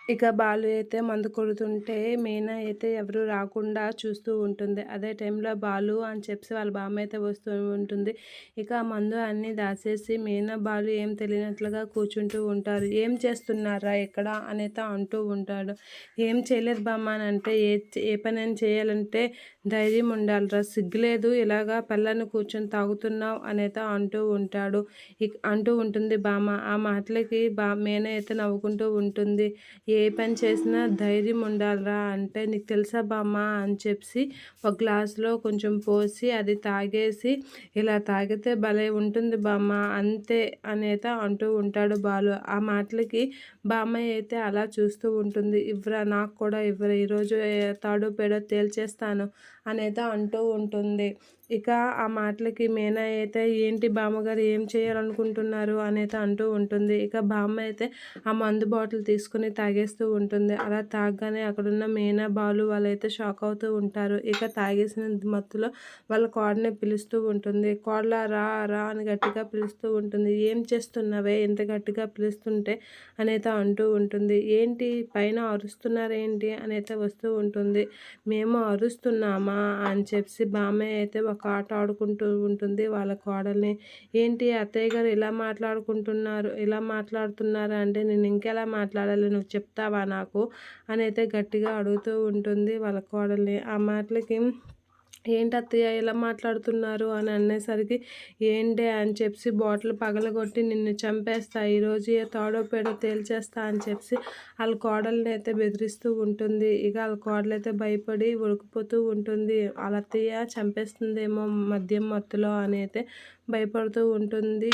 ఇక బాలు అయితే మందు కొడుతుంటే మీనా అయితే ఎవరు రాకుండా చూస్తూ ఉంటుంది. అదే టైంలో బాలు అని చెప్పి వాళ్ళ బామ్మ అయితే వస్తూ ఉంటుంది. ఇక ఆ మందు అన్నీ దాచేసి మీనా బాలు ఏం తెలియనట్లుగా కూర్చుంటూ ఉంటారు. ఏం చేస్తున్నారా ఇక్కడ అనేది అంటూ ఉంటాడు. ఏం చేయలేదు బామ్మ అని అంటే ఏ పనైనా చేయాలంటే ధైర్యం ఉండాలిరా, సిగ్గులేదు ఇలాగా పిల్లని కూర్చొని తాగుతున్నావు అనేది అంటూ ఉంటుంది బామ్మ. ఆ మాటలకి మీనా అయితే నవ్వుకుంటూ ఉంటుంది. ఏ పని చేసినా ధైర్యం ఉండాలిరా అంటే నీకు తెలుసా బామ్మ అని చెప్పి ఒక గ్లాసులో కొంచెం పోసి అది తాగేసి ఇలా తాగితే భలే ఉంటుంది బామ్మ అంతే అనేది అంటూ ఉంటాడు బాలు. ఆ మాటలకి బామ్మ అయితే అలా చూస్తూ ఉంటుంది. ఇవ్వరా నాకు కూడా ఇవ్వరా, ఈరోజు తాడో పేడో తేల్చేస్తాను అనేది అంటూ ఉంటుంది. ఇక ఆ మాటలకి మీనా అయితే ఏంటి బామ్మగారు ఏం చేయాలనుకుంటున్నారు అనేది అంటూ ఉంటుంది. ఇక బామ్మ అయితే ఆ మందు బాటిల్ తీసుకుని తాగేస్తూ ఉంటుంది. అలా తాగగానే అక్కడున్న మీనా బాలు వాళ్ళైతే షాక్ అవుతూ ఉంటారు. ఇక తాగేసిన మత్తులో వాళ్ళ కోడని పిలుస్తూ ఉంటుంది. కోడలా రా రా అని గట్టిగా పిలుస్తూ ఉంటుంది. ఏం చేస్తున్నావే ఇంత గట్టిగా పిలుస్తుంటే అనేది అంటూ ఉంటుంది. ఏంటి పైన అరుస్తున్నారేంటి అనేది వస్తూ ఉంటుంది. మేము అరుస్తున్నామా అని చెప్పి బామ్మ అయితే ఒక ఆట ఆడుకుంటూ ఉంటుంది వాళ్ళ కోడల్ని. ఏంటి అత్తయ్య గారు ఇలా మాట్లాడుతున్నారు అంటే నేను ఇంకెలా మాట్లాడాలి, నువ్వు చెప్తావా నాకు అనైతే గట్టిగా అడుగుతూ ఉంటుంది వాళ్ళ కోడల్ని. ఆ మాటలకి ఏంటి అత్తయ్య ఇలా మాట్లాడుతున్నారు అని అనేసరికి ఏంటి అని చెప్పి బాటిల్ పగలగొట్టి నిన్ను చంపేస్తా, ఈరోజు ఏ తాడో పేడో తేల్చేస్తా అని చెప్పి వాళ్ళ కోడల్ని అయితే బెదిరిస్తూ ఉంటుంది. ఇక వాళ్ళ కోడలైతే భయపడి ఉడికిపోతూ ఉంటుంది. వాళ్ళ అత్తయ్య చంపేస్తుందేమో మద్యం మత్తులో అని అయితే భయపడుతూ ఉంటుంది.